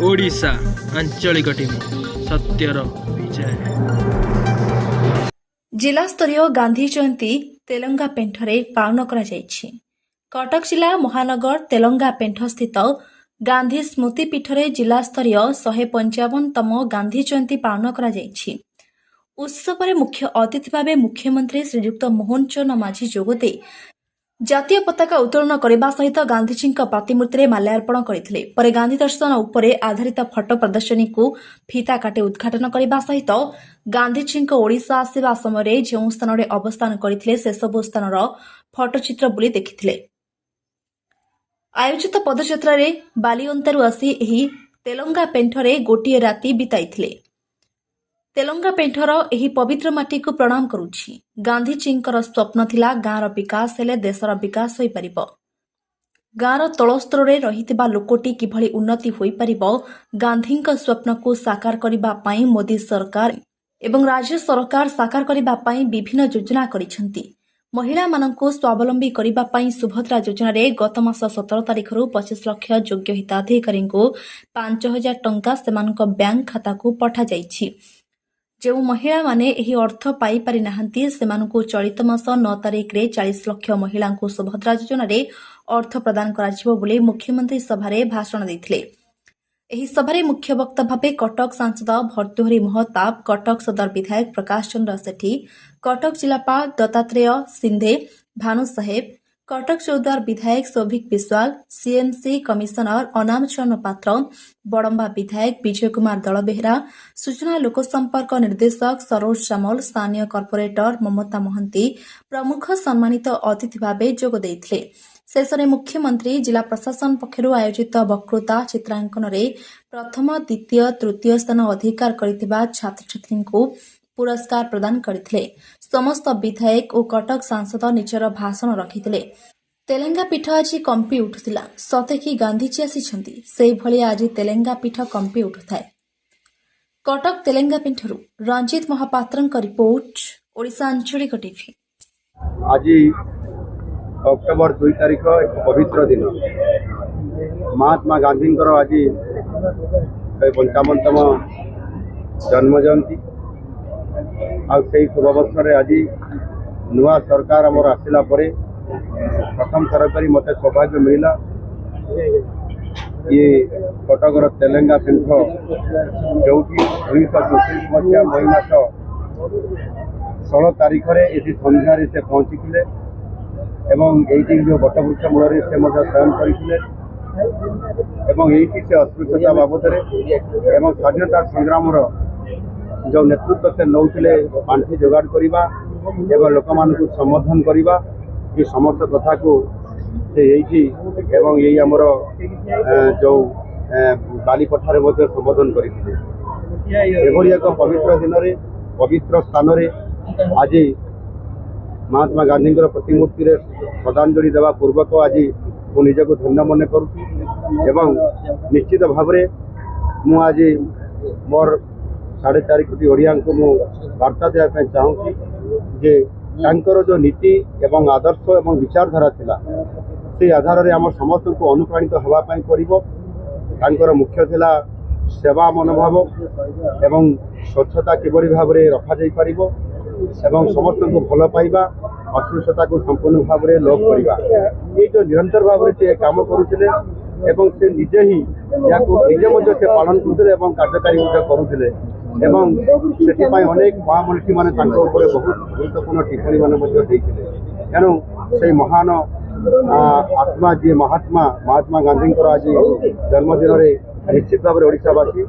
ओडिशा आंचलिक टीवी सत्यर विजय। जिला स्तरीय गांधी जयंती तेलंगा पेंठरे पालन करा जायछि। कटक जिला महानगर तेलंगा पेंठ स्थित गांधी स्मृति पीठरे जिला स्तरीय 155तम गांधी जयंती पालन करा जायछि। उत्सव मुख्य अतिथि भाव मुख्यमंत्री श्रीयुक्त मोहन चरण माझी जोगदे जातीय पताका उत्तोलन करने सहित गांधीजी प्रतिमूर्ति में माल्यार्पण करते। पर गांधी दर्शन उपरे आधारित फटो प्रदर्शनी को फीता काटे उद्घाटन करने सहित गांधीजी ओडिशा आसिबा समय जो स्थान में अवस्थान करते से सबु स्थान फटोचित्र बुली देखिथिले। आयोजित पदयात्रा बालिअंतारू आसी एही तेलंगा पेंठरे गोटिए राति बिताइथिले। तेलंगा पेंठर एही पवित्र माटी को प्रणाम करुछि। गांधीजींकर स्वप्न थिला गाँर विकास हेले देशर विकास होई परिबो। गाँर तलस्तर रे रहितिबा लोकटी किभଳି उन्नति होई परिबो गांधींक स्वप्न को साकार करिबा पई मोदी सरकार एवं राज्य सरकार साकार करिबा पई विभिन्न योजना करिसेंती। महिला माननकु स्वावलंबी करिबा पई सुभद्रा योजना रे गत मास 17 तारिख रु 25 लाख योग्य हिताधिकारी को 5000 टंका सेमानक बैंक खाता को पठा जाईछि। जो महिला माने एही अर्थ पाई पारि नाहंती सेमानकु चलित मास 9 तारिख रे 40 लाख महिला को सुभद्रा योजना रे अर्थ प्रदान कराजिबो बोली मुख्यमंत्री सभारे भाषण दैथिले। एही सभारे मुख्य वक्ता भावे कटक सांसद भर्तृहरि महताब, कटक सदर विधायक प्रकाश चंद्र सेठी, कटक जिलापाल दत्तात्रेय सिंधे, भानु साहेब, कटक चौद्वार विधायक सौभिक विश्वाल, सीएमसी कमिशनर अनाम चरण पात्र, बड़म्बा विधायक विजय कुमार दलबेहरा, सूचना लोकसंपर्क निर्देशक सरोज सामल, स्थानीय कॉर्पोरेटर ममता महंती प्रमुख सम्मानित अतिथि भावे जोग देइथिले। शेषरे मुख्यमंत्री जिला प्रशासन पक्षरु आयोजित वक्तृता चित्रांकन रे प्रथम, द्वितीय, तृतीय स्थान अधिकार करिथिबा छात्र छात्री को पुरस्कार प्रदान करथिले। समस्त विधायक और कटक सांसद निजर भाषण रखिथिले। तेलंगा पीठ आज कंपी उठुथिला। सते कि गांधीजी आसिछंती सेहि भली आज तेलंगा पीठ कंपी उठुथाय। कटक तेलंगा पीठरु रंजित महापात्रंक रिपोर्ट, ओडिशा आंचलिक टीवी। आज अक्टोबर 2 तारिख एक पवित्र दिन, महात्मा गांधी आज 55तम जन्म जयंती। आई शुभ अवसर आज नुआ सरकार आमर आसला प्रथम थर कर मत सौभाग्य मिला ये कटकर तेलंगा पीठ जो 1934 मसीहा मई मास 16 तारिख ये संध्यारे से पहुँची एवं ये जो बटवृक्ष मूल से शयन करते से अस्पृश्यता बाबद एवं स्वाधीनता संग्राम जो नेतृत्व से नौले पांठि जोगाड़ करवा एवं लोक मान संबोधन करवा ये समस्त कथा को से यही आमर जो बालीपठार संबोधन करते एक पवित्र दिन में पवित्र स्थान आज महात्मा गांधी प्रतिमूर्ति रे श्रद्धांजलि देवा पूर्वक आज मु निजक धन्य मन करुँ। निश्चित भाव मु आज मोर 4.5 कोटी ओडिया को मु वार्ता देवाई चाहूँगी जे तांकर जो नीति एवं आदर्श एवं विचारधारा थिला से आधार रे आम समस्त को अनुप्राणित होगापाई पड़ो। तांकर मुख्य थिला सेवा मनोभाव एवं स्वच्छता किभली भाव में रखा जाई परिबो एवं समस्त को भल पाइबा अस्पृश्यता को संपूर्ण भाव में लोप करवा ये जो निरंतर भाव में काम करुले एवं से निजे ही या निजे से पालन करुले एवं कार्यकारी करुले एवं से अनेक महामनीषी मैंने बहुत गुरुत्वपूर्ण टिप्पणी मैंने तेणु से महान आत्मा जी महात्मा गांधी आज जन्मदिन में निश्चित भाव में ओडिशावासी